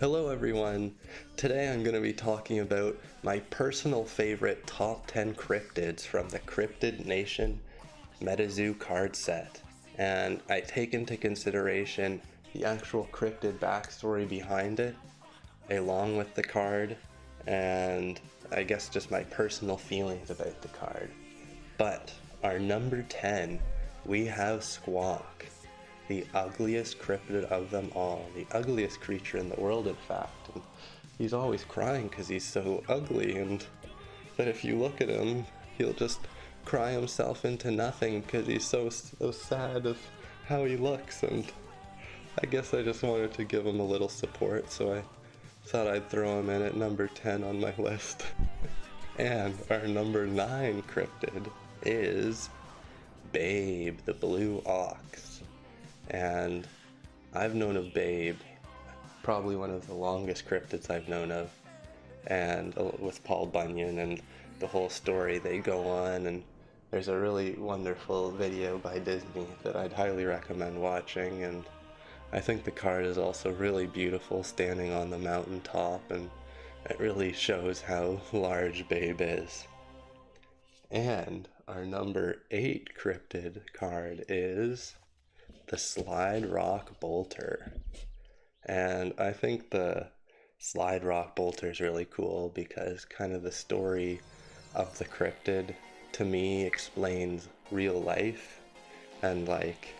Hello everyone! Today I'm going to be talking about my personal favorite top 10 cryptids from the Cryptid Nation Metazoo card set. And I take into consideration the actual cryptid backstory behind it, along with the card, and I guess just my personal feelings about the card. But our number 10, we have Squawk. The ugliest cryptid of them all, the ugliest creature in the world, in fact. And he's always crying because he's so ugly, and that if you look at him, he'll just cry himself into nothing because he's so sad of how he looks. And I guess I just wanted to give him a little support, so I thought I'd throw him in at number 10 on my list. And our number 9 cryptid is Babe, the blue ox. And I've known of Babe, probably one of the longest cryptids I've known of, and with Paul Bunyan and the whole story they go on, and there's a really wonderful video by Disney that I'd highly recommend watching, and I think the card is also really beautiful standing on the mountaintop, and it really shows how large Babe is. And our number 8 cryptid card is the Slide Rock Bolter. And I think the Slide Rock Bolter is really cool because kind of the story of the cryptid to me explains real life, and like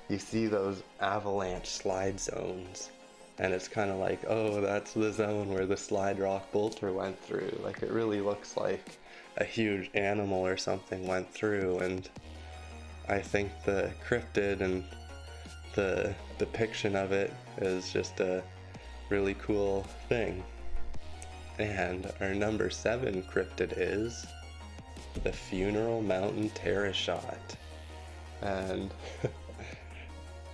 you see those avalanche slide zones and it's kind of like, oh, that's the zone where the Slide Rock Bolter went through. Like it really looks like a huge animal or something went through, and I think the cryptid and the depiction of it is just a really cool thing. And our number 7 cryptid is the Funeral Mountain Terrashot. And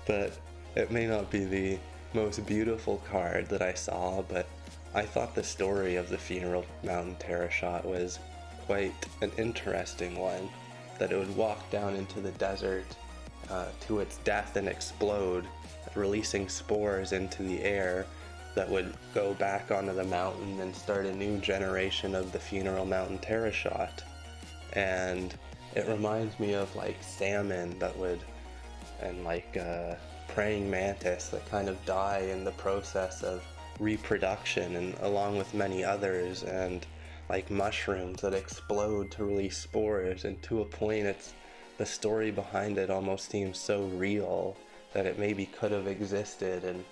that it may not be the most beautiful card that I saw, but I thought the story of the Funeral Mountain Terrashot was quite an interesting one, that it would walk down into the desert to its death and explode, releasing spores into the air that would go back onto the mountain and start a new generation of the Funeral Mountain Terrashot. And it reminds me of like salmon that would, and like praying mantis that kind of die in the process of reproduction, and along with many others, and like mushrooms that explode to release spores, and to a point the story behind it almost seems so real that it maybe could have existed, and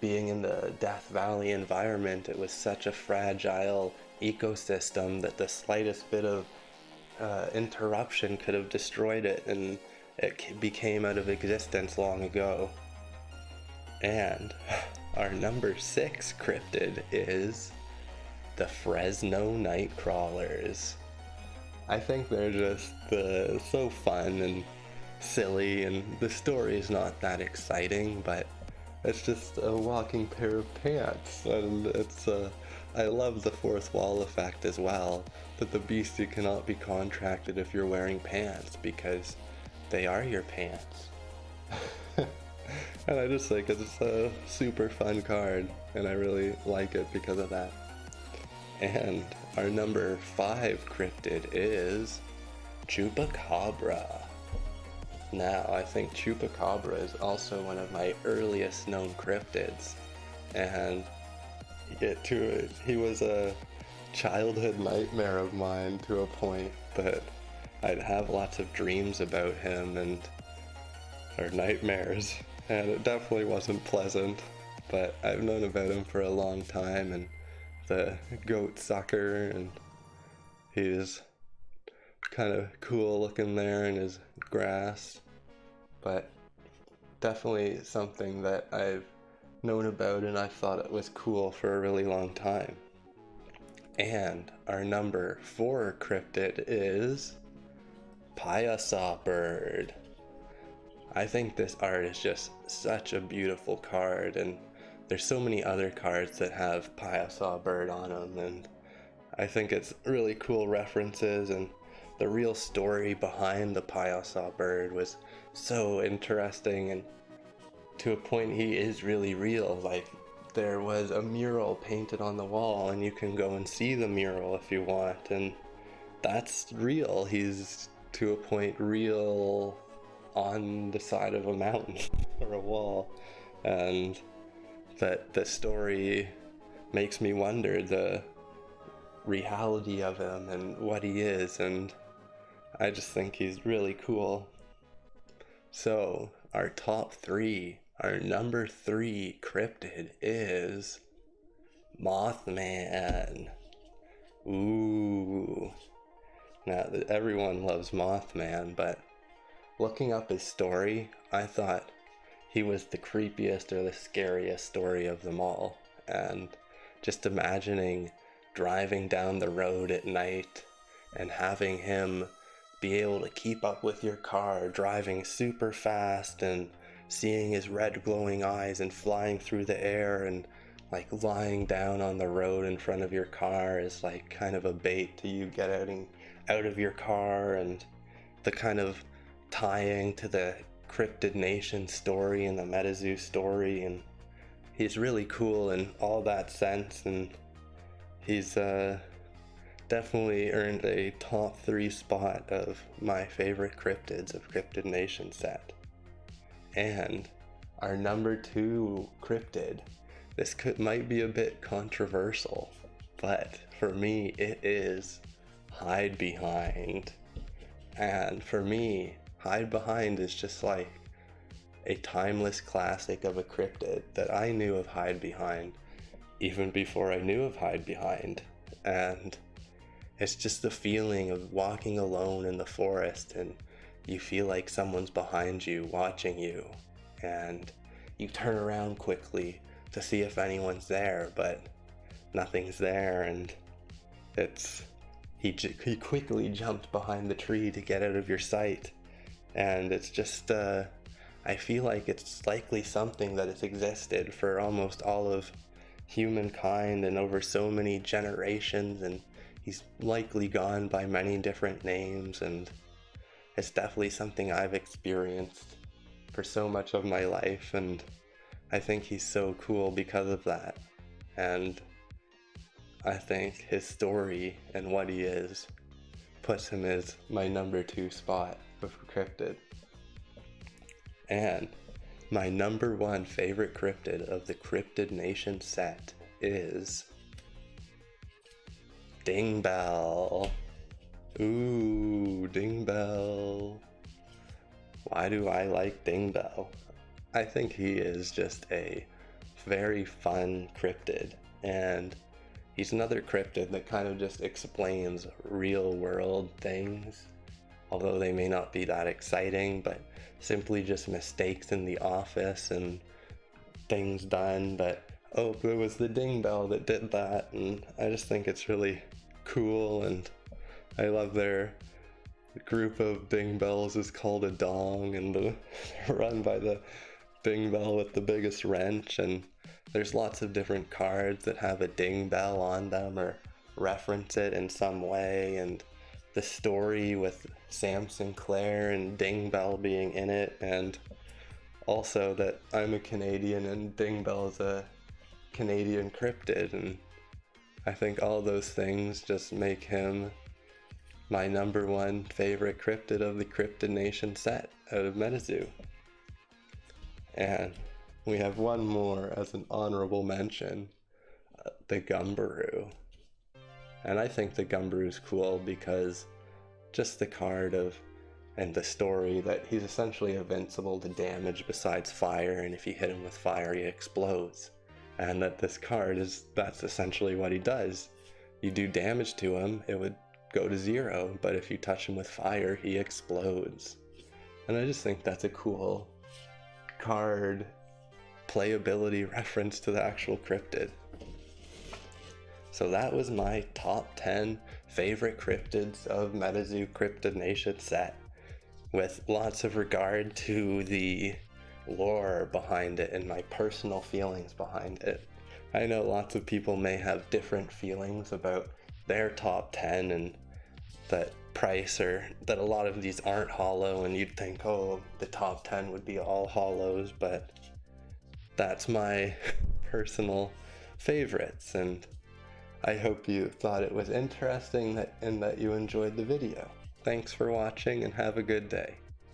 being in the Death Valley environment, it was such a fragile ecosystem that the slightest bit of interruption could have destroyed it, and it became out of existence long ago. And our number 6 cryptid is the Fresno Nightcrawlers. I think they're just so fun and silly, and the story is not that exciting, but it's just a walking pair of pants, and I love the fourth wall effect as well, that the beastie cannot be contracted if you're wearing pants, because they are your pants. And I just think it's a super fun card, and I really like it because of that. And our number 5 cryptid is Chupacabra. Now, I think Chupacabra is also one of my earliest known cryptids, and he was a childhood nightmare of mine to a point that I'd have lots of dreams about him or nightmares, and it definitely wasn't pleasant, but I've known about him for a long time, and the goat sucker, and he's kind of cool looking there in his grass, but definitely something that I've known about and I thought it was cool for a really long time. And our number 4 cryptid is Pilesaw Bird. I think this art is just such a beautiful card, and there's so many other cards that have Pilesaw Bird on them, and I think it's really cool references, and the real story behind the Pilesaw Bird was so interesting, and to a point he is really real. Like there was a mural painted on the wall, and you can go and see the mural if you want, and that's real. He's to a point real on the side of a mountain or a wall, and that the story makes me wonder the reality of him and what he is, and I just think he's really cool. So our top three, our number 3 cryptid is Mothman. Ooh. Now, everyone loves Mothman, but looking up his story, I thought he was the creepiest or the scariest story of them all. And just imagining driving down the road at night and having him be able to keep up with your car, driving super fast, and seeing his red glowing eyes and flying through the air, and like lying down on the road in front of your car is like kind of a bait to you getting out of your car, and the kind of tying to the Cryptid Nation story and the Metazoo story, and he's really cool in all that sense, and he's definitely earned a top 3 spot of my favorite cryptids of Cryptid Nation Set. And our number 2 cryptid, this might be a bit controversial, but for me it is Hide Behind. And for me, Hide Behind is just like a timeless classic of a cryptid that I knew of Hide Behind even before I knew of Hide Behind. And it's just the feeling of walking alone in the forest, and you feel like someone's behind you watching you, and you turn around quickly to see if anyone's there, but nothing's there, and he quickly jumped behind the tree to get out of your sight. And it's just I feel like it's likely something that has existed for almost all of humankind and over so many generations, and he's likely gone by many different names, and it's definitely something I've experienced for so much of my life, and I think he's so cool because of that. And I think his story and what he is puts him as my number 2 spot of cryptid. And my number 1 favorite cryptid of the Cryptid Nation set is Dingbell. Ooh, Dingbell. Why do I like Dingbell? I think he is just a very fun cryptid, and he's another cryptid that kind of just explains real world things, although they may not be that exciting, but simply just mistakes in the office and things done, but oh, it was the Dingbell that did that, and I just think it's really cool, and I love their group of Dingbells is called a dong, and they're run by the Dingbell with the biggest wrench, and there's lots of different cards that have a Dingbell on them or reference it in some way, and the story with Sam Sinclair and Dingbell being in it, and also that I'm a Canadian and Dingbell is a Canadian cryptid, and I think all those things just make him my number 1 favorite cryptid of the Cryptid Nation set out of Metazoo. And we have one more as an honorable mention, the Gumbaroo. And I think the Gumbaroo is cool because just the card of and the story that he's essentially invincible to damage besides fire, and if you hit him with fire he explodes, and that this card that's essentially what he does. You do damage to him, it would go to 0, but if you touch him with fire he explodes. And I just think that's a cool card playability reference to the actual cryptid. So that was my top 10 favorite cryptids of Metazoo Cryptid Nation set, with lots of regard to the lore behind it and my personal feelings behind it. I know lots of people may have different feelings about their top 10 and that price, or that a lot of these aren't hollow, and you'd think, oh, the top 10 would be all hollows, but that's my personal favorites, and I hope you thought it was interesting and that you enjoyed the video. Thanks for watching and have a good day.